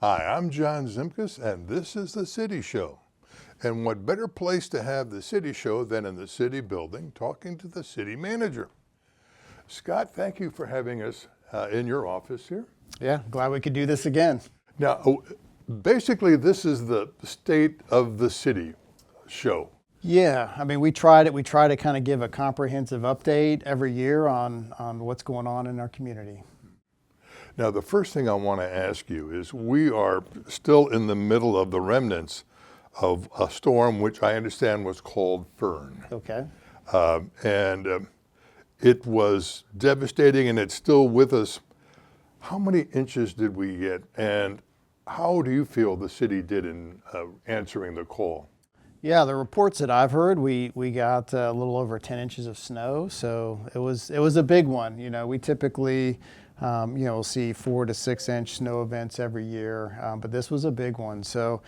Hi, I'm John Zimkus, and this is the City Show. And what better place to have the City Show than in the City building, talking to the City Manager. Scott, thank you for having us in your office here. Yeah, glad we could do this again. Now, basically, this is the State of the City show. Yeah, I mean, we try to kind of give a comprehensive update every year on what's going on in our community. Now, the first thing I want to ask you is we are still in the middle of the remnants of a storm which I understand was called Fern. Okay. It was devastating, and it's still with us. How many inches did we get, and how do you feel the city did in answering the call? Yeah, the reports that I've heard, we got a little over 10 inches of snow, so it was a big one. You know, we typically we'll see 4 to 6 inch snow events every year, but this was a big one. So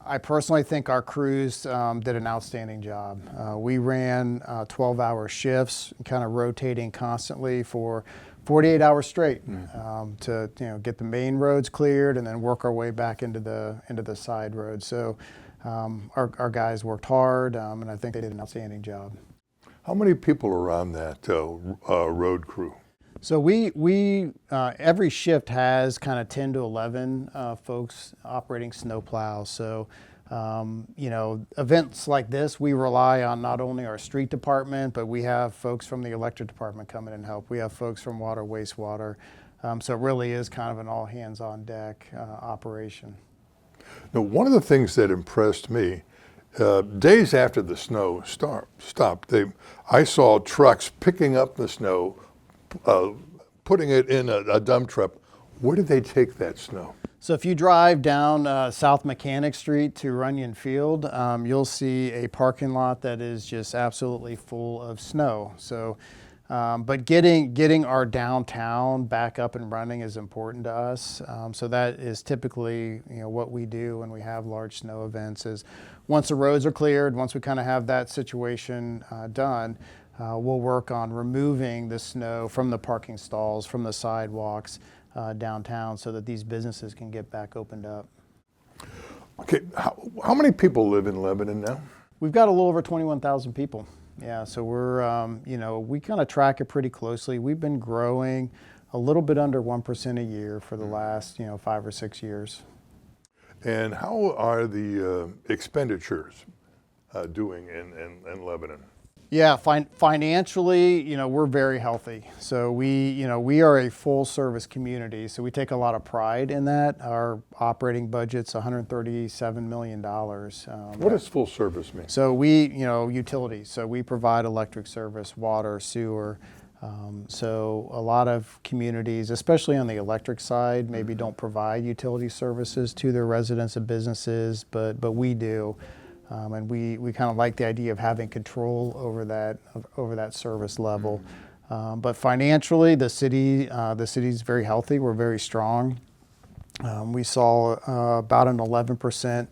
I personally think our crews did an outstanding job. We ran 12-hour shifts, kind of rotating constantly for 48 hours straight to get the main roads cleared and then work our way back into the side roads. So our guys worked hard, and I think they did an outstanding job. How many people are on that road crew? So we every shift has kind of 10 to 11 folks operating snowplows. So events like this, we rely on not only our street department, but we have folks from the electric department come in and help. We have folks from water, wastewater. So it really is kind of an all hands on deck operation. Now, one of the things that impressed me, days after the snow stopped, I saw trucks picking up the snow, putting it in a dump truck. Where did they take that snow? So if you drive down South Mechanic Street to Runyon Field, you'll see a parking lot that is just absolutely full of snow. So, but getting our downtown back up and running is important to us. So that is typically what we do when we have large snow events. Is once the roads are cleared, once we kind of have that situation done, we'll work on removing the snow from the parking stalls, from the sidewalks downtown, so that these businesses can get back opened up. Okay, how many people live in Lebanon now? We've got a little over 21,000 people. Yeah, so we're, we kind of track it pretty closely. We've been growing a little bit under 1% a year for the last, 5 or 6 years. And how are the expenditures doing in Lebanon? Yeah, financially, we're very healthy. So we are a full service community. So we take a lot of pride in that. Our operating budget's $137 million. What does full service mean? So we, utilities. So we provide electric service, water, sewer. So a lot of communities, especially on the electric side, maybe don't provide utility services to their residents and businesses, but we do. And we kind of like the idea of having control over that service level. But financially, the city's very healthy. We're very strong. We saw about an 11%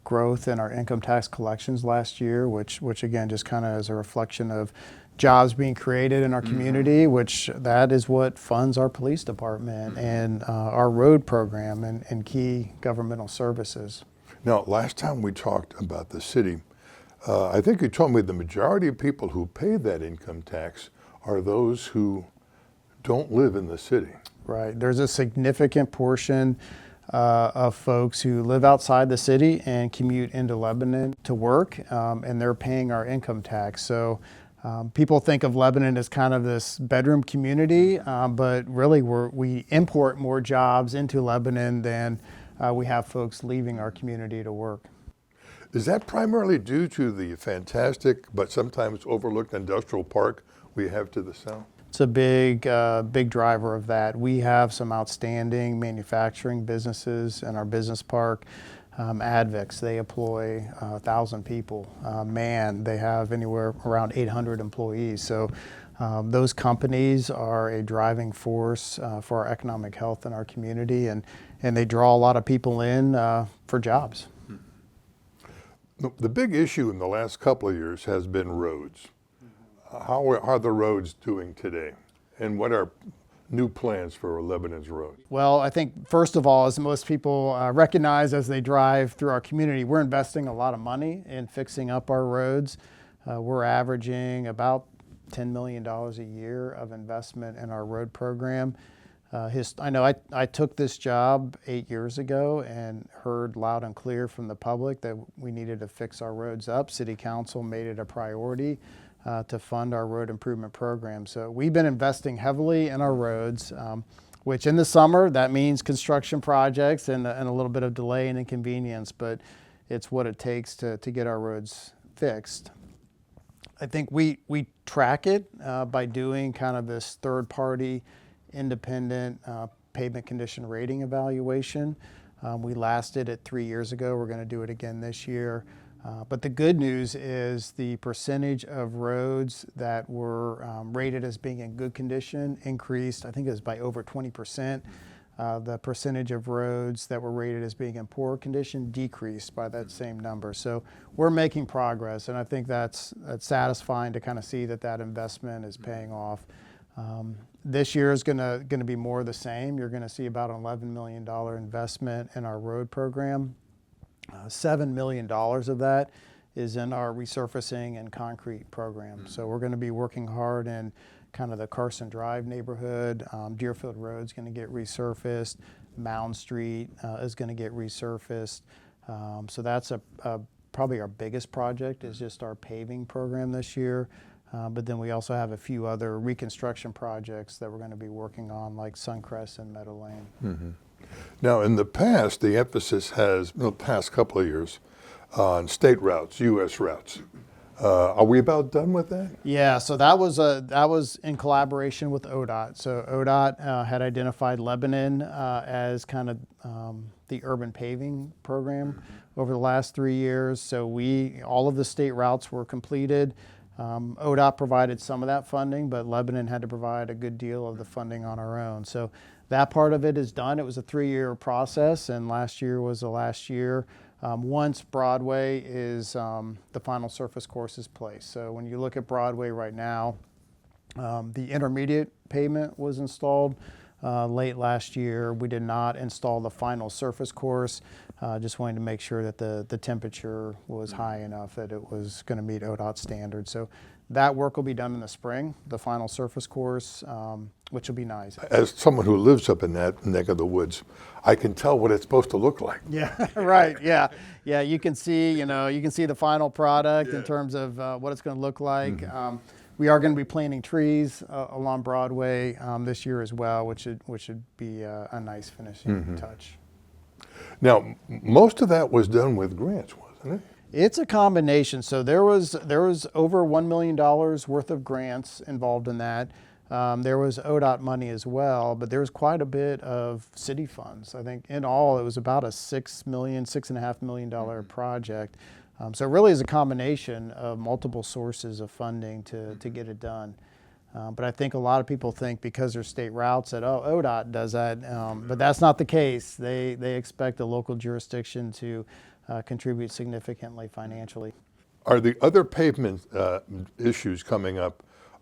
growth in our income tax collections last year, which again just kind of is a reflection of jobs being created in our community, which that is what funds our police department and our road program and key governmental services. Now, last time we talked about the city, I think you told me the majority of people who pay that income tax are those who don't live in the city. Right. There's a significant portion of folks who live outside the city and commute into Lebanon to work, and they're paying our income tax. So people think of Lebanon as kind of this bedroom community, but really we import more jobs into Lebanon than we have folks leaving our community to work. Is that primarily due to the fantastic but sometimes overlooked industrial park we have to the south? It's a big driver of that. We have some outstanding manufacturing businesses in our business park. Advix, they employ 1,000 people. They have anywhere around 800 employees. So those companies are a driving force for our economic health in our community, and they draw a lot of people in for jobs. The big issue in the last couple of years has been roads. How are the roads doing today? And what are new plans for Lebanon's roads? Well, I think first of all, as most people recognize as they drive through our community, we're investing a lot of money in fixing up our roads. We're averaging about $10 million a year of investment in our road program. I know I took this job 8 years ago and heard loud and clear from the public that we needed to fix our roads up. City Council made it a priority to fund our road improvement program. So we've been investing heavily in our roads, which in the summer, that means construction projects and a little bit of delay and inconvenience, but it's what it takes to get our roads fixed. I think we track it by doing kind of this third-party independent pavement condition rating evaluation. We last did it 3 years ago. We're going to do it again this year. But the good news is the percentage of roads that were rated as being in good condition increased. I think it was by over 20%. The percentage of roads that were rated as being in poor condition decreased by that same number. So we're making progress, and I think that's satisfying to kind of see that investment is paying off. This year is going to be more of the same. You're going to see about an $11 million investment in our road program. $7 million of that is in our resurfacing and concrete program. So we're going to be working hard in kind of the Carson Drive neighborhood. Deerfield Road's going to get resurfaced. Mound Street is going to get resurfaced. So that's probably our biggest project is just our paving program this year. But then we also have a few other reconstruction projects that we're going to be working on, like Suncrest and Meadow Lane. Mm-hmm. Now, in the past, the emphasis has, in the past couple of years, on state routes, U.S. routes. Are we about done with that? Yeah, so that was in collaboration with ODOT. So ODOT had identified Lebanon as kind of the urban paving program over the last 3 years. So all of the state routes were completed. ODOT provided some of that funding, but Lebanon had to provide a good deal of the funding on our own. So that part of it is done. It was a 3-year process, and last year was the last year. Once Broadway is the final surface course is placed. So when you look at Broadway right now, the intermediate pavement was installed late last year. We did not install the final surface course. Just wanting to make sure that the temperature was high enough that it was going to meet ODOT standards. So that work will be done in the spring, the final surface course, which will be nice. As someone who lives up in that neck of the woods, I can tell what it's supposed to look like. Yeah, right. Yeah. You can see, the final product in terms of what it's going to look like. Mm-hmm. We are going to be planting trees along Broadway this year as well, which should be a nice finishing touch. Now, most of that was done with grants, wasn't it? It's a combination. So there was over $1 million worth of grants involved in that. There was ODOT money as well, but there was quite a bit of city funds. I think in all it was about a $6.5 million project. So it really is a combination of multiple sources of funding to get it done. But I think a lot of people think because they're state routes that, ODOT does that, but that's not the case. They expect a local jurisdiction to contribute significantly financially. Are the other pavement issues coming up,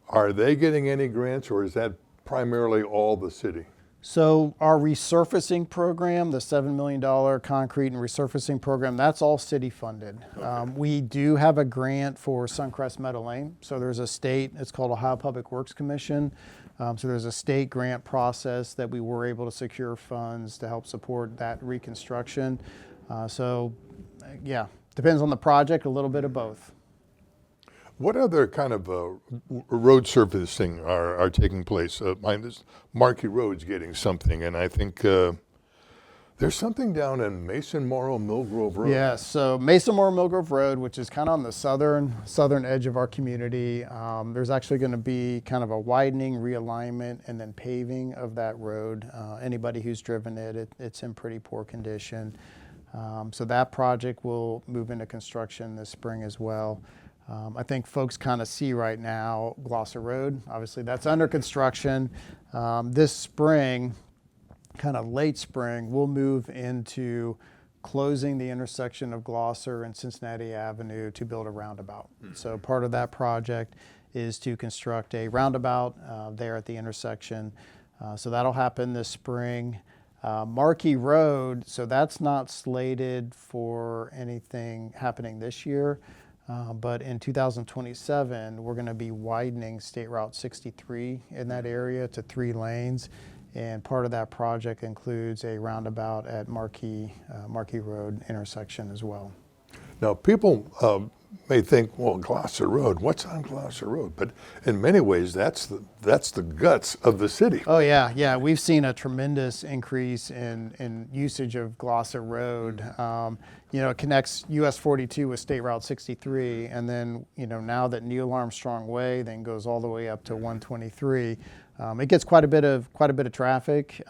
are they getting any grants, or is that primarily all the city? So our resurfacing program, the $7 million concrete and resurfacing program, that's all city funded. Okay. We do have a grant for Suncrest Meadow Lane. So there's a state, it's called Ohio Public Works Commission. So there's a state grant process that we were able to secure funds to help support that reconstruction. Depends on the project, a little bit of both. What other kind of road surfacing are taking place? Markey Road's getting something, and I think there's something down in Mason Morrow Millgrove Road. Yeah, so Mason Morrow Millgrove Road, which is kind of on the southern edge of our community, there's actually going to be kind of a widening, realignment, and then paving of that road. Anybody who's driven it's in pretty poor condition. So that project will move into construction this spring as well. I think folks kind of see right now Glosser Road. Obviously, that's under construction. This spring, kind of late spring, we'll move into closing the intersection of Glosser and Cincinnati Avenue to build a roundabout. Mm-hmm. So part of that project is to construct a roundabout there at the intersection. So that'll happen this spring. Markey Road, so that's not slated for anything happening this year, but in 2027, we're going to be widening State Route 63 in that area to 3 lanes. And part of that project includes a roundabout at Markey Road intersection as well. Now, people may think, well, Gloucester Road, what's on Gloucester Road? But in many ways, that's the guts of the city. Oh yeah. We've seen a tremendous increase in usage of Gloucester Road. It connects US 42 with State Route 63, and then now that Neil Armstrong Way then goes all the way up to 123. It gets quite a bit of traffic.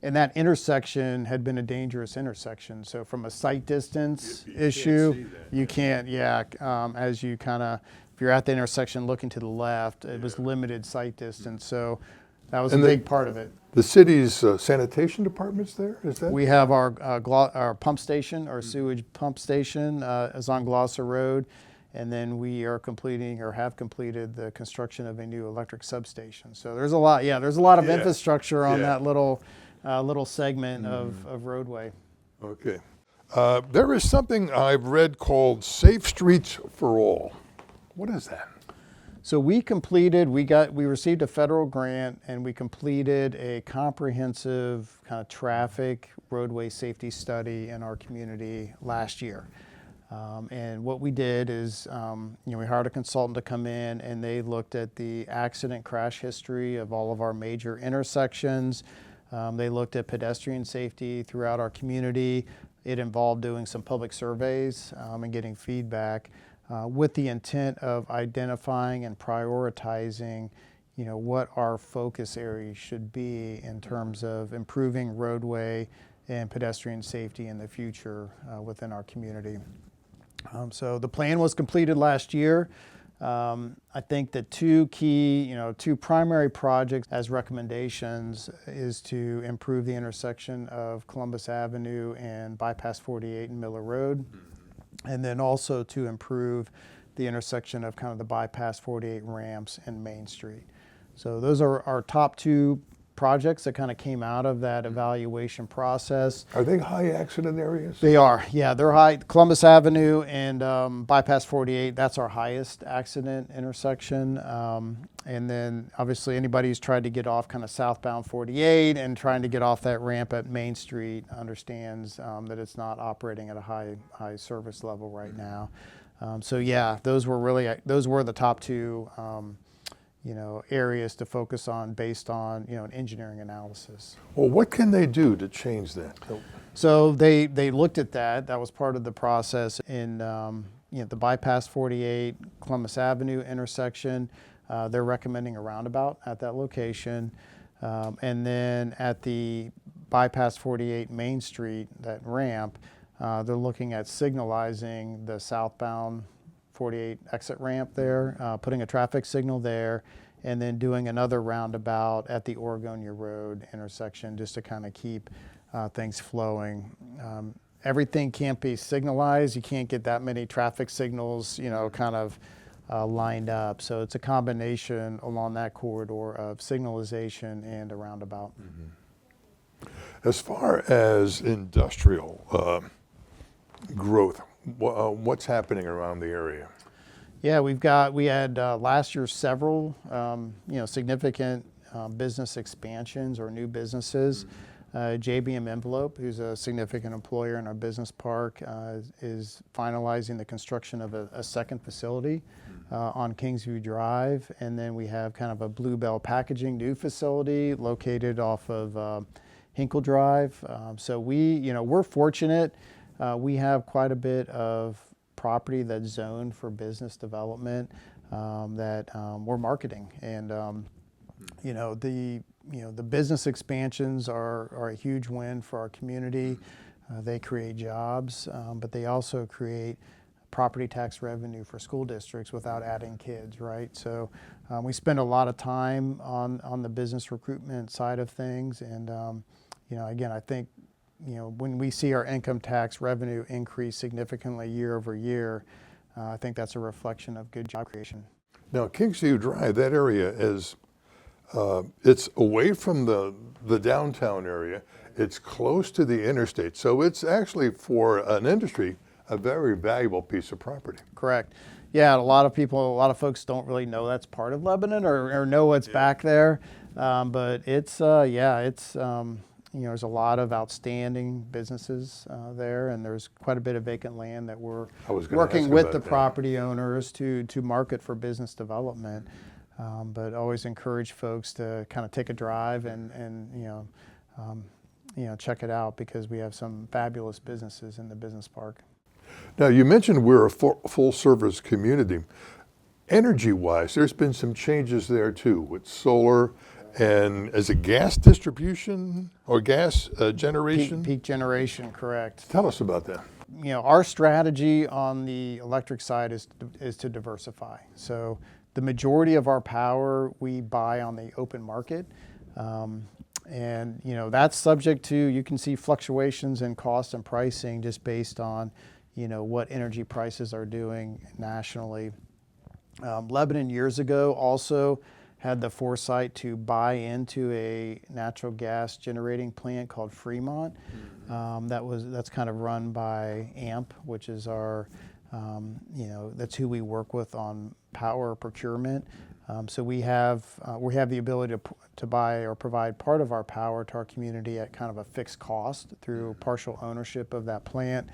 And that intersection had been a dangerous intersection. So from a sight distance issue, you can't, as you if you're at the intersection looking to the left, it was limited sight distance. So that was a big part of it. The city's sanitation department's there, is that? We have our pump station, our sewage pump station is on Gloucester Road. And then we are completing or have completed the construction of a new electric substation. So there's a lot of infrastructure on that little segment of roadway. Okay. There is something I've read called Safe Streets for All. What is that? So we received a federal grant and we completed a comprehensive kind of traffic roadway safety study in our community last year. And what we did is, we hired a consultant to come in and they looked at the accident crash history of all of our major intersections. They looked at pedestrian safety throughout our community. It involved doing some public surveys and getting feedback with the intent of identifying and prioritizing, what our focus areas should be in terms of improving roadway and pedestrian safety in the future within our community. So the plan was completed last year. I think the two primary projects as recommendations is to improve the intersection of Columbus Avenue and Bypass 48 and Miller Road, and then also to improve the intersection of kind of the Bypass 48 ramps and Main Street. So those are our top 2 projects that kind of came out of that evaluation process. Are they high accident areas? They are, yeah, they're high. Columbus Avenue and Bypass 48, that's our highest accident intersection. And then obviously anybody who's tried to get off kind of southbound 48 and trying to get off that ramp at Main Street understands that it's not operating at a high service level right now. So yeah, those were the top 2 areas to focus on based on, an engineering analysis. Well, what can they do to change that? So they looked at that. That was part of the process in, the Bypass 48 Columbus Avenue intersection. They're recommending a roundabout at that location. And then at the Bypass 48 Main Street, that ramp, they're looking at signalizing the southbound 48 exit ramp there, putting a traffic signal there, and then doing another roundabout at the Oregonia Road intersection just to kind of keep things flowing. Everything can't be signalized. You can't get that many traffic signals, lined up. So it's a combination along that corridor of signalization and a roundabout. Mm-hmm. As far as industrial growth, what's happening around the area? Yeah, we had last year several, significant business expansions or new businesses. JBM Envelope, who's a significant employer in our business park, is finalizing the construction of a second facility on Kingsview Drive. And then we have kind of a Bluebell Packaging new facility located off of Hinkle Drive. So we're fortunate. We have quite a bit of property that's zoned for business development that we're marketing. And the business expansions are a huge win for our community. They create jobs, but they also create property tax revenue for school districts without adding kids, right? So we spend a lot of time on the business recruitment side of things. And, again, I think, when we see our income tax revenue increase significantly year over year, I think that's a reflection of good job creation. Now, Kingsview Drive, that area is It's away from the downtown area. It's close to the interstate. So it's actually, for an industry, a very valuable piece of property. Correct. Yeah, a lot of folks don't really know that's part of Lebanon or know what's back there. But it's, there's a lot of outstanding businesses there, and there's quite a bit of vacant land that we're working with the property owners to market for business development. But always encourage folks to kind of take a drive and check it out, because we have some fabulous businesses in the business park. Now, you mentioned we're a full-service community. Energy-wise, there's been some changes there too, with solar and, is it gas distribution or gas generation? Peak generation, correct. Tell us about that. Our strategy on the electric side is to diversify. So the majority of our power we buy on the open market. And that's subject to, you can see fluctuations in cost and pricing just based on what energy prices are doing nationally. Lebanon years ago also had the foresight to buy into a natural gas generating plant called Fremont. That's kind of run by AMP, which is our that's who we work with on power procurement. So we have the ability to buy or provide part of our power to our community at kind of a fixed cost through partial ownership of that plant.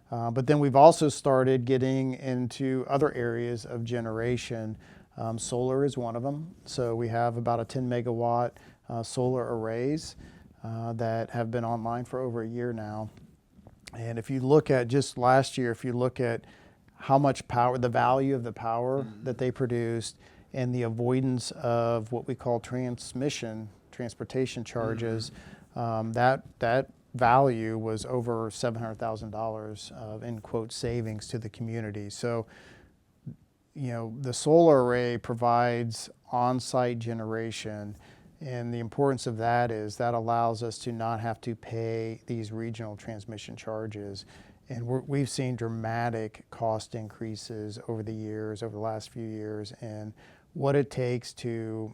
But then we've also started getting into other areas of generation. Solar is one of them. So we have about a 10 megawatt solar arrays that have been online for over a year now. And if you look at just last year, if you look at how much power, the value of the power that they produced, and the avoidance of what we call transportation charges, that value was over $700,000 of, in quote, savings to the community. So, the solar array provides on-site generation, and the importance of that is that allows us to not have to pay these regional transmission charges. And we've seen dramatic cost increases over the last few years, and what it takes to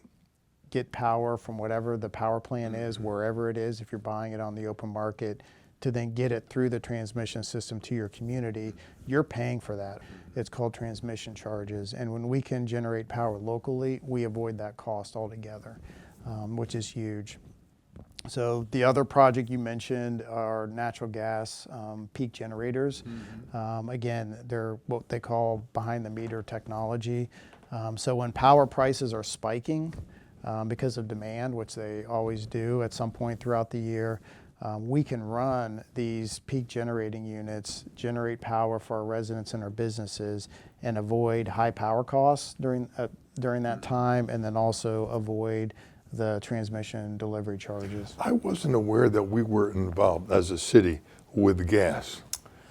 get power from whatever the power plant is, wherever it is, if you're buying it on the open market, to then get it through the transmission system to your community, you're paying for that. It's called transmission charges. And when we can generate power locally, we avoid that cost altogether, which is huge. So the other project you mentioned are natural gas peak generators. Again, they're what they call behind the meter technology. So when power prices are spiking because of demand, which they always do at some point throughout the year, we can run these peak generating units, generate power for our residents and our businesses, and avoid high power costs during that time, and then also avoid the transmission delivery charges. I wasn't aware that we were involved as a city with gas,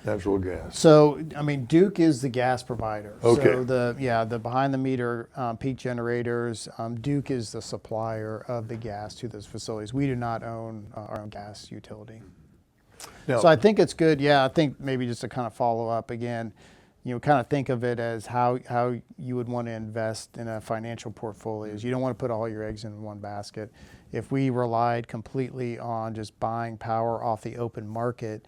natural gas. So, Duke is the gas provider. Okay. So the behind the meter peak generators, Duke is the supplier of the gas to those facilities. We do not own our own gas utility. Now, So I think it's good. Yeah, I think maybe just to kind of follow up again, kind of think of it as how you would want to invest in a financial portfolio. You don't want to put all your eggs in one basket. If we relied completely on just buying power off the open market,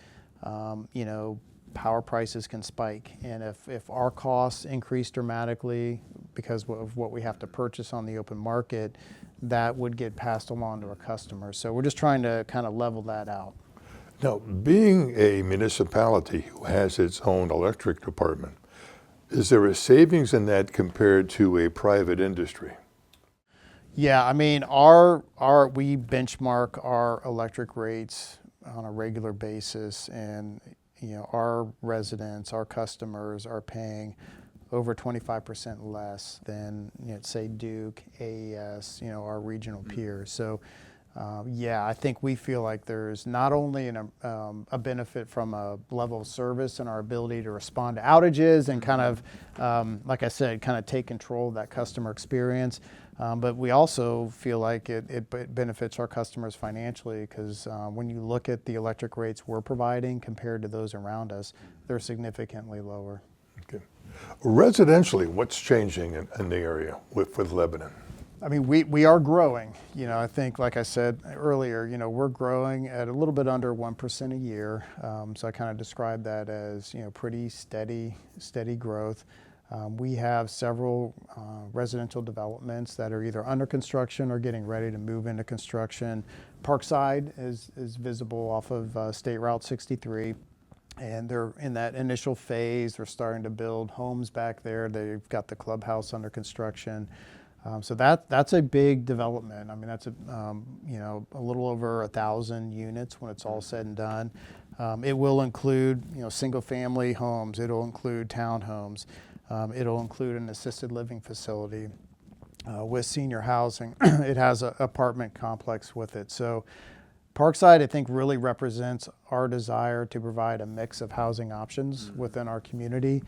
power prices can spike. And if our costs increase dramatically because of what we have to purchase on the open market, that would get passed along to our customers. So we're just trying to kind of level that out. now, being a municipality who has its own electric department, is there a savings in that compared to a private industry? Yeah, we benchmark our electric rates on a regular basis, and our residents, our customers are paying over 25% less than say Duke, AES, our regional peers. So I think we feel like there's not only a benefit from a level of service and our ability to respond to outages and kind of, like I said, kind of take control of that customer experience, but we also feel like it benefits our customers financially, because when you look at the electric rates we're providing compared to those around us, they're significantly lower. Okay. Residentially, what's changing in the area with Lebanon? I mean, we are growing. You know, I think, like I said earlier, you know, we're growing at a little bit under 1% a year. So I kind of describe that as, you know, pretty steady growth. We have several residential developments that are either under construction or getting ready to move into construction. Parkside is visible off of State Route 63. And they're in that initial phase. They're starting to build homes back there. They've got the clubhouse under construction. So that's a big development. I mean, that's you know, a little over 1,000 units when it's all said and done. It will include, you know, single-family homes. It'll include townhomes. It'll include an assisted living facility with senior housing. It has an apartment complex with it. So Parkside, I think, really represents our desire to provide a mix of housing options within our community.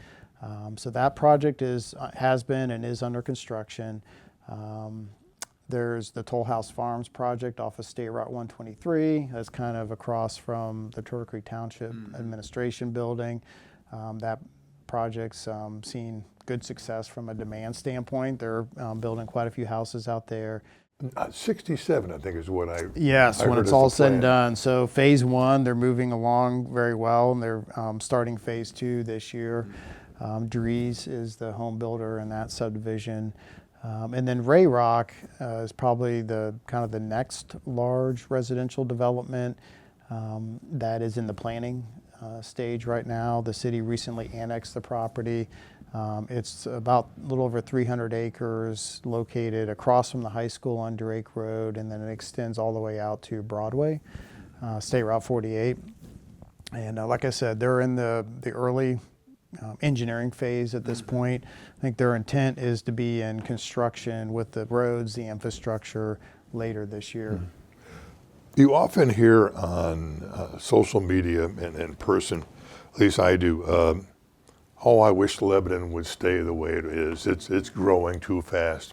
So that project has been and is under construction. There's the Toll House Farms project off of State Route 123. That's kind of across from the Turtle Creek Township Administration Building. That project's seen good success from a demand standpoint. They're building quite a few houses out there. 67, I think, is what I Yes, I when heard it's as all the said and plan. done. So phase one, they're moving along very well, and they're starting phase two this year. Dries is the home builder in that subdivision. And then Ray Rock is probably the kind of the next large residential development that is in the planning stage right now. The city recently annexed the property. It's about a little over 300 acres located across from the high school on Drake Road, and then it extends all the way out to Broadway, State Route 48. And like I said, they're in the early engineering phase at this point. I think their intent is to be in construction with the roads, the infrastructure later this year. You often hear on social media and in person, at least I do, oh, I wish Lebanon would stay the way it is. It's growing too fast.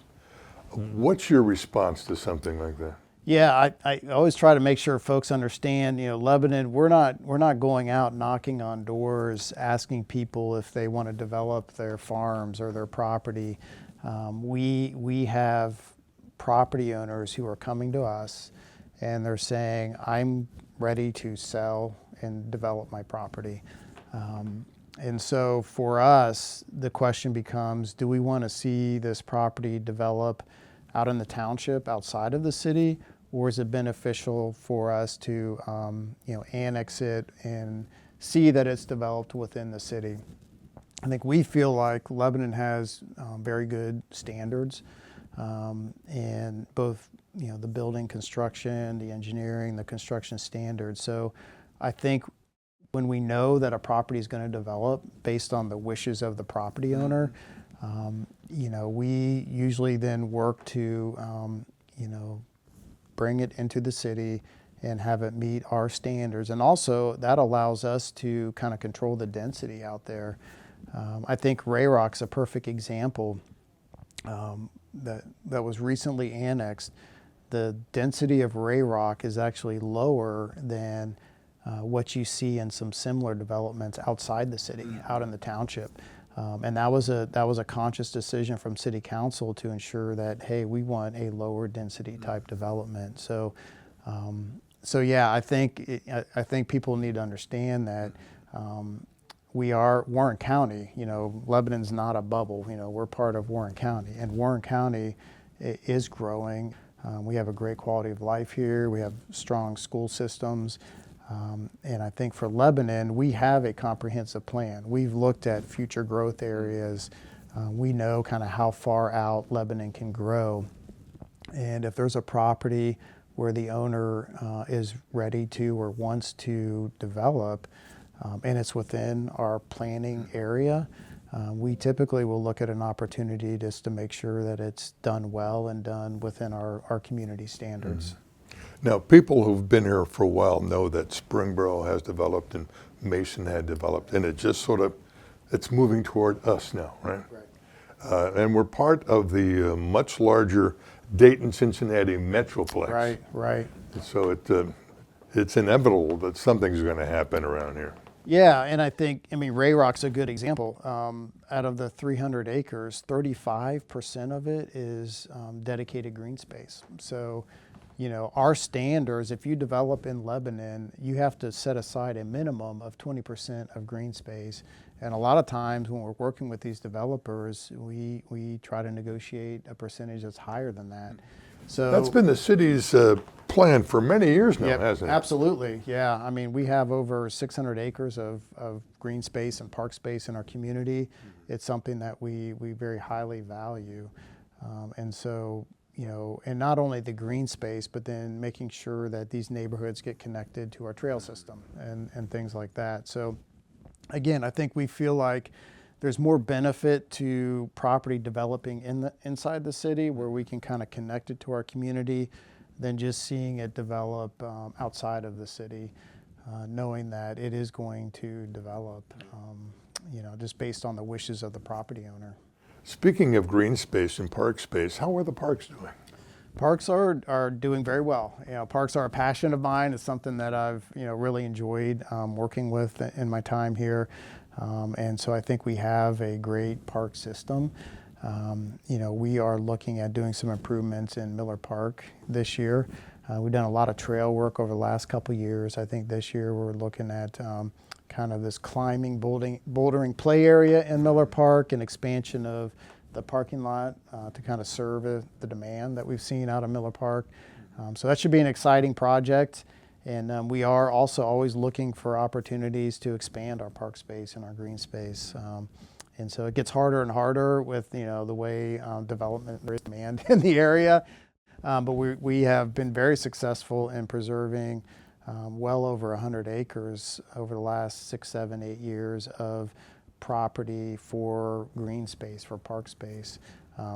What's your response to something like that? Yeah, I always try to make sure folks understand, you know, Lebanon, we're not going out knocking on doors asking people if they want to develop their farms or their property. We have property owners who are coming to us and they're saying, I'm ready to sell and develop my property. And so for us, the question becomes, do we want to see this property develop out in the township outside of the city, or is it beneficial for us to you know, annex it and see that it's developed within the city? I think we feel like Lebanon has very good standards in both, you know, the building construction, the engineering, the construction standards. So I think when we know that a property is going to develop based on the wishes of the property owner, you know, we usually then work to, you know, bring it into the city and have it meet our standards. And also that allows us to kind of control the density out there. I think Ray Rock's a perfect example that was recently annexed. The density of Ray Rock is actually lower than what you see in some similar developments outside the city, out in the township. And that was a conscious decision from City Council to ensure that, hey, we want a lower density type development. So, so yeah, I think people need to understand that we are Warren County. You know, Lebanon's not a bubble. You know, we're part of Warren County, and Warren County is growing. We have a great quality of life here. We have strong school systems. And I think for Lebanon, we have a comprehensive plan. We've looked at future growth areas. We know kind of how far out Lebanon can grow. And if there's a property where the owner is ready to or wants to develop, and it's within our planning area, we typically will look at an opportunity just to make sure that it's done well and done within our community standards. Now, people who've been here for a while know that Springboro has developed and Mason had developed, and it just sort of, it's moving toward us now, right? Right. And we're part of the much larger Dayton-Cincinnati metroplex. Right, right. So it's inevitable that something's going to happen around here. Yeah, and I mean, Ray Rock's a good example. Out of the 300 acres, 35% of it is dedicated green space. So, you know, our standards, if you develop in Lebanon, you have to set aside a minimum of 20% of green space. And a lot of times when we're working with these developers, we try to negotiate a percentage that's higher than that. So That's been the city's plan for many years now, yep, hasn't it? absolutely. Yeah. I mean, we have over 600 acres of green space and park space in our community. It's something that we very highly value. And so, you know, and not only the green space, but then making sure that these neighborhoods get connected to our trail system and things like that. So again, I think we feel like there's more benefit to property developing inside the city where we can kind of connect it to our community than just seeing it develop outside of the city, knowing that it is going to develop, you know, just based on the wishes of the property owner. Speaking of green space and park space, how are the parks doing? Parks are doing very well. You know, parks are a passion of mine. It's something that I've, you know, really enjoyed working with in my time here. And so I think we have a great park system. You know, we are looking at doing some improvements in Miller Park this year. We've done a lot of trail work over the last couple of years. I think this year we're looking at kind of this climbing, bouldering play area in Miller Park and expansion of the parking lot to kind of serve the demand that we've seen out of Miller Park. So that should be an exciting project. And we are also always looking for opportunities to expand our park space and our green space. And so it gets harder and harder with, you know, the way development, there is demand in the area. But we have been very successful in preserving well over 100 acres over the last 6, 7, 8 years of property for green space, for park space.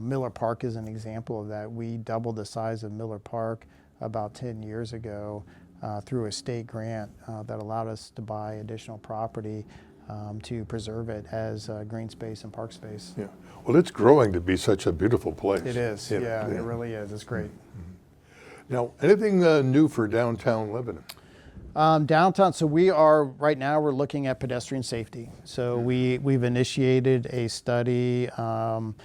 Miller Park is an example of that. We doubled the size of Miller Park about 10 years ago through a state grant that allowed us to buy additional property to preserve it as green space and park space. Yeah. Well, it's growing to be such a beautiful place. It is. Yeah, it really is. It's great. Now, anything new for downtown Lebanon? Downtown, so right now we're looking at pedestrian safety. So we've initiated a study on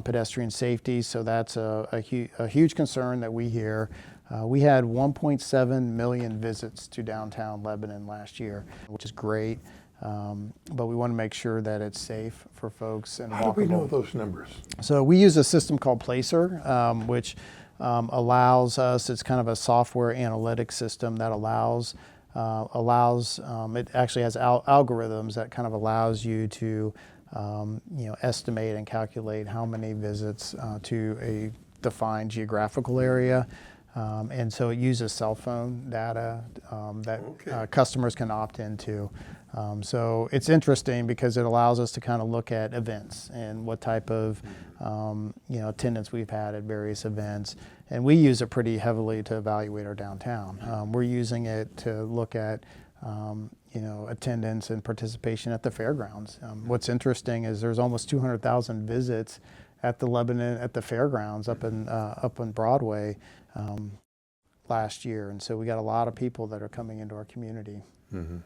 pedestrian safety. So that's a huge concern that we hear. We had 1.7 million visits to downtown Lebanon last year, which is great. But we want to make sure that it's safe for folks and walkable. How do we know those numbers? So we use a system called Placer, which allows us, it's kind of a software analytics system that allows it actually has algorithms that kind of allows you to estimate and calculate how many visits to a defined geographical area. And so it uses cell phone data that customers can opt into. So it's interesting because it allows us to kind of look at events and what type of attendance we've had at various events. And we use it pretty heavily to evaluate our downtown. We're using it to look at attendance and participation at the fairgrounds. What's interesting is there's almost 200,000 visits at the fairgrounds up in Broadway last year, and so we got a lot of people that are coming into our community. Mm-hmm.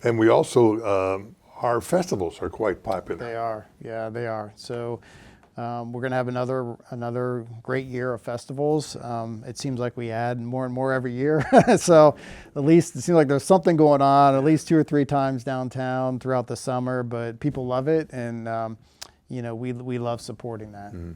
And we also our festivals are quite popular. They are, yeah, they are. So we're going to have another great year of festivals. It seems like we add more and more every year. So at least it seems like there's something going on at least 2 or 3 times downtown throughout the summer. But people love it, and we love supporting that. Mm-hmm.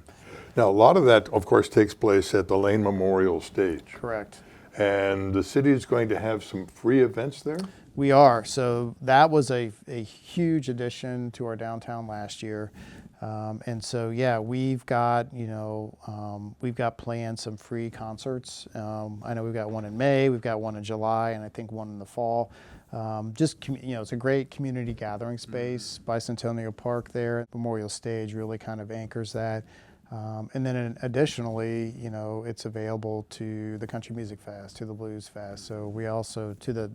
Now, a lot of that, of course, takes place at the Lane Memorial Stage. Correct. And the city is going to have some free events there? We are. So that was a huge addition to our downtown last year. And so, yeah, we've got planned some free concerts. I know we've got one in May, we've got one in July, and I think one in the fall. It's a great community gathering space. Bicentennial Park there, Memorial Stage really kind of anchors that. And then additionally, it's available to the Country Music Fest, to the Blues Fest. So we also, to the,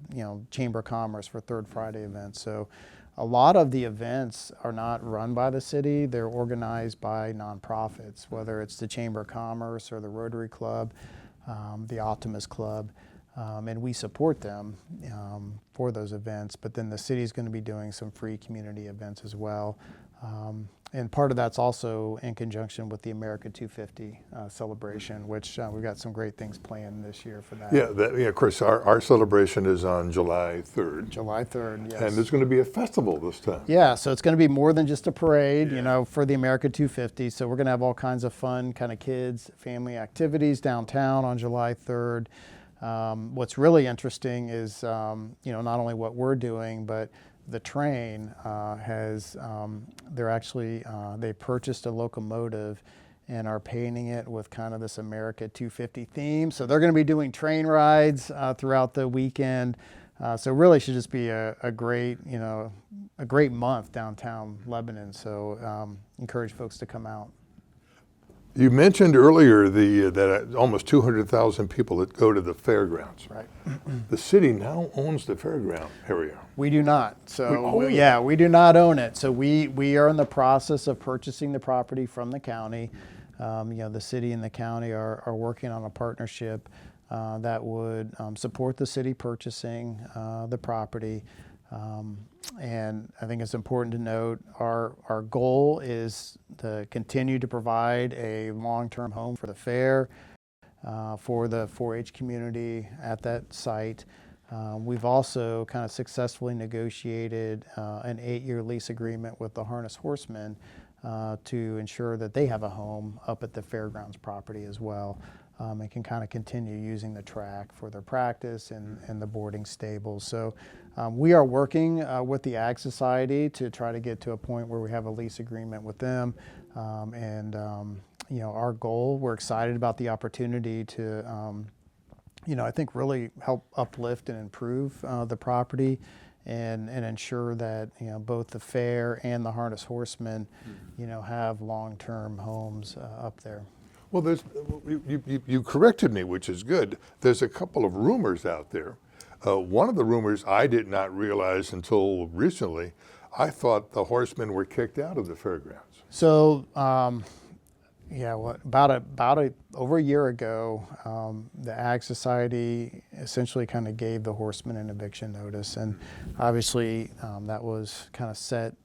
Chamber of Commerce for Third Friday events. So a lot of the events are not run by the city. They're organized by nonprofits, whether it's the Chamber of Commerce or the Rotary Club, the Optimist Club. and we support them for those events. But then the city's going to be doing some free community events as well. And part of that's also in conjunction with the America 250 celebration, which we've got some great things planned this year for that. Yeah, of course, our celebration is on July 3rd. July 3rd, yes. And there's going to be a festival this time. Yeah, so it's going to be more than just a parade, you know, for the America 250. So we're going to have all kinds of fun kind of kids, family activities downtown on July 3rd. What's really interesting is, you know, not only what we're doing, but the train they purchased a locomotive and are painting it with kind of this America 250 theme. So they're going to be doing train rides throughout the weekend. So really should just be a great, you know, a great month downtown Lebanon. So encourage folks to come out. You mentioned earlier that almost 200,000 people that go to the fairgrounds. Right. The city now owns the fairground area. We do not. So yeah, we do not own it. So we are in the process of purchasing the property from the county. You know, the city and the county are working on a partnership that would support the city purchasing the property. And I think it's important to note our goal is to continue to provide a long-term home for the fair, for the 4-H community at that site. We've also kind of successfully negotiated an 8-year lease agreement with the Harness Horsemen to ensure that they have a home up at the fairgrounds property as well. And can kind of continue using the track for their practice and the boarding stables. So we are working with the Ag Society to try to get to a point where we have a lease agreement with them. You know, our goal, we're excited about the opportunity to, you know, I think really help uplift and improve the property and ensure that, you know, both the fair and the Harness Horsemen, you know, have long-term homes up there. Well, you corrected me, which is good. There's a couple of rumors out there. One of the rumors I did not realize until recently, I thought the horsemen were kicked out of the fairgrounds. So, yeah, over a year ago, the Ag Society essentially kind of gave the horsemen an eviction notice, and obviously that was kind of set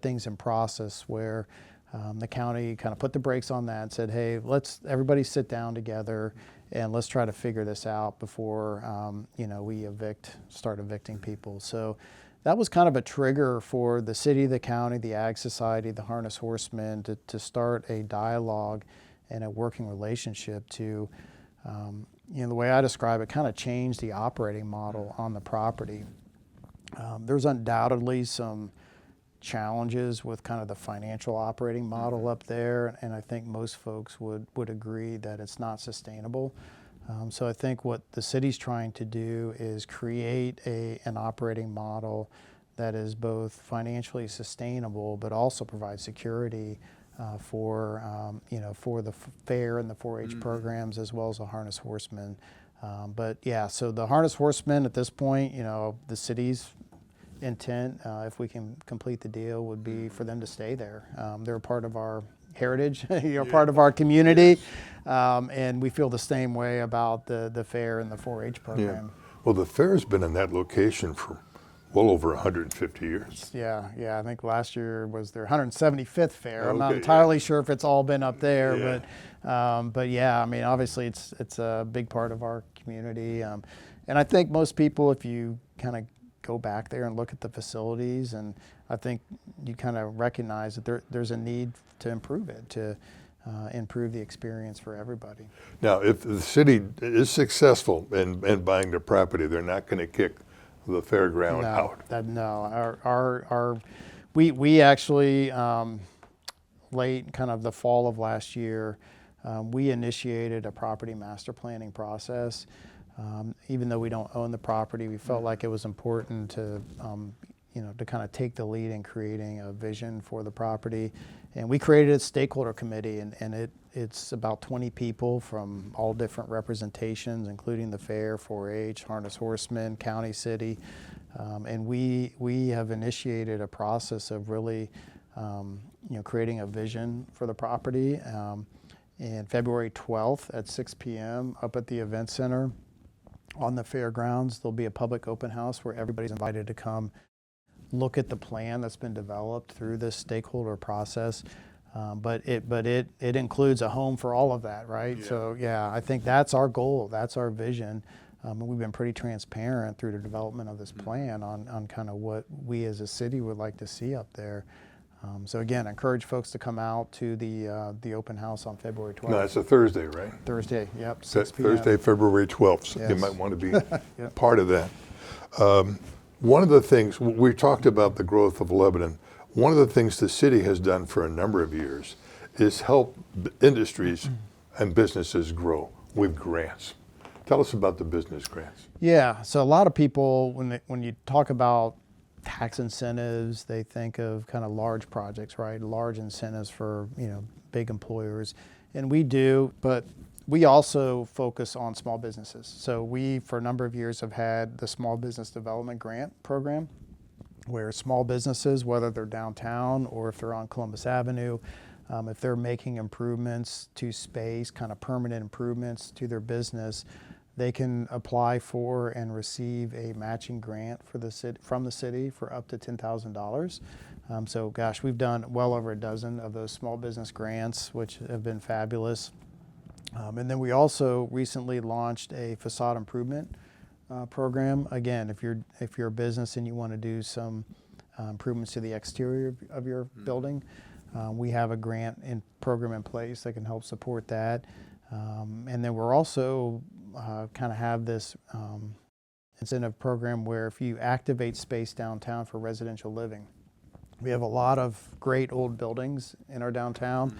things in process where the county kind of put the brakes on that and said, hey, let's everybody sit down together and let's try to figure this out before you know, we start evicting people. So that was kind of a trigger for the city, the county, the Ag Society, the Harness Horsemen to start a dialogue and a working relationship to, you know, the way I describe it, kind of change the operating model on the property. There's undoubtedly some challenges with kind of the financial operating model up there, and I think most folks would agree that it's not sustainable. So I think what the city's trying to do is create an operating model that is both financially sustainable but also provides security for you know, for the fair and the 4-H programs as well as the Harness Horsemen. But yeah, so the Harness Horsemen at this point, you know, the city's intent, if we can complete the deal, would be for them to stay there. They're a part of our heritage, you know, part of our community, and we feel the same way about the fair and the 4-H program. Yeah. Well, the fair's been in that location for well over 150 years. Yeah, I think last year was their 175th fair. I'm not entirely sure if it's all been up there, but yeah, I mean, obviously it's a big part of our community, and I think most people, if you kind of go back there and look at the facilities, and I think you kind of recognize that there's a need to improve it, to improve the experience for everybody. Now, if the city is successful in buying the property, they're not going to kick the fairground out. We actually late kind of the fall of last year, we initiated a property master planning process. Even though we don't own the property, we felt like it was important to, you know, to kind of take the lead in creating a vision for the property. And we created a stakeholder committee, and it's about 20 people from all different representations, including the fair, 4-H, Harness Horsemen, county, city. And we have initiated a process of really, you know, creating a vision for the property. And February 12th at 6 p.m. up at the event center, on the fairgrounds. There'll be a public open house where everybody's invited to come look at the plan that's been developed through this stakeholder process. But it includes a home for all of that, right? Yeah. So yeah, I think that's our goal, that's our vision. And we've been pretty transparent through the development of this plan on kind of what we as a city would like to see up there. So again, encourage folks to come out to the open house on February 12th. No, it's a Thursday, right? Thursday, yep, 6 p.m. Thursday, February 12th. So you Yes. might want to be Yep. part of that. One of the things, we talked about the growth of Lebanon. One of the things the city has done for a number of years is help industries and businesses grow with grants. Tell us about the business grants. Yeah, so a lot of people, when you talk about tax incentives, they think of kind of large projects, right? Large incentives for, big employers. And we do, but we also focus on small businesses. So we, for a number of years, have had the Small Business Development Grant Program, where small businesses, whether they're downtown or if they're on Columbus Avenue, if they're making improvements to space, kind of permanent improvements to their business, they can apply for and receive a matching grant from the city for up to $10,000. So gosh, we've done well over a dozen of those small business grants, which have been fabulous. And then we also recently launched a facade improvement program. Again, if you're a business and you want to do some improvements to the exterior of your building, we have a grant program in place that can help support that. And then we're also kind of have this incentive program where if you activate space downtown for residential living, we have a lot of great old buildings in our downtown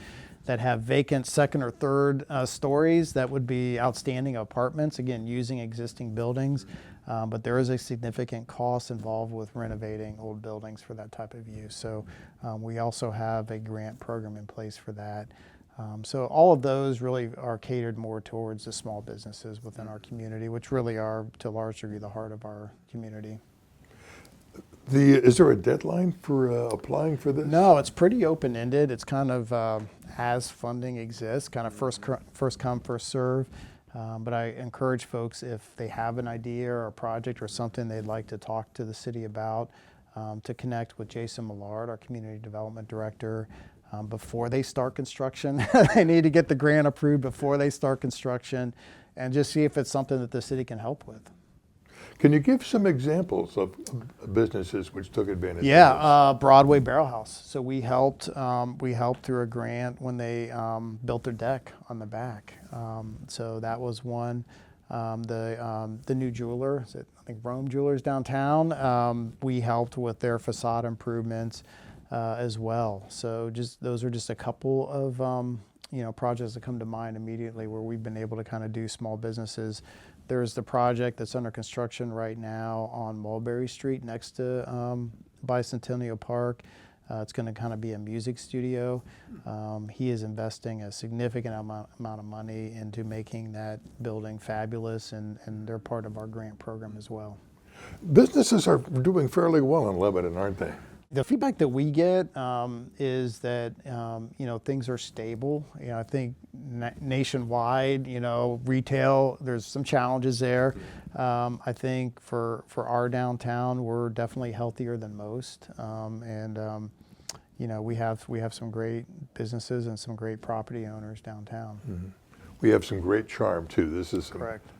that have vacant second or third stories that would be outstanding apartments, again, using existing buildings. But there is a significant cost involved with renovating old buildings for that type of use. So we also have a grant program in place for that. So all of those really are catered more towards the small businesses within our community, which really are, to a large degree, the heart of our community. Is there a deadline for applying for this? No, it's pretty open-ended. It's kind of as funding exists, kind of first come, first serve. But I encourage folks, if they have an idea or a project or something they'd like to talk to the city about, to connect with Jason Millard, our Community Development Director, before they start construction. They need to get the grant approved before they start construction and just see if it's something that the city can help with. Can you give some examples of businesses which took advantage Yeah, of Broadway Barrel House. So we helped through a grant when they built their deck on the back. So that was one. The new jeweler, I think Rome Jewelers downtown, we helped with their facade improvements as well. So those are just a couple of projects that come to mind immediately where we've been able to kind of do small businesses. There's the project that's under construction right now on Mulberry Street next to Bicentennial Park. It's going to kind of be a music studio. He is investing a significant amount of money into making that building fabulous, and they're part of our grant program as well. Businesses are doing fairly well in Lebanon, aren't they? The feedback that we get is that things are stable. I think nationwide, retail, there's some challenges there. I think for our downtown, we're definitely healthier than most, we have some great businesses and some great property owners downtown. Mm-hmm. We have some great charm too. This is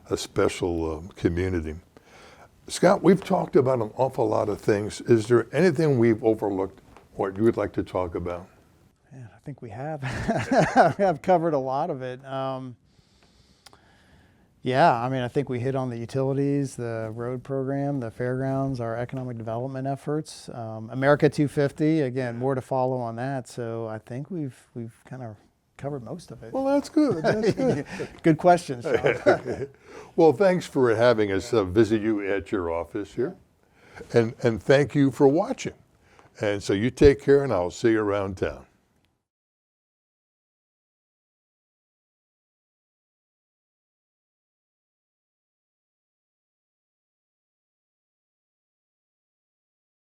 a special community. Scott, we've talked about an awful lot of things. Is there anything we've overlooked or you would like to talk about? Man, I think we have. We have covered a lot of it. I think we hit on the utilities, the road program, the fairgrounds, our economic development efforts. America 250, again, more to follow on that. So I think we've kind of covered most of it. Well, that's good. That's good. Good questions, Sean. Well, thanks for having us visit you at your office here. And thank you for watching. And so you take care, and I'll see you around town.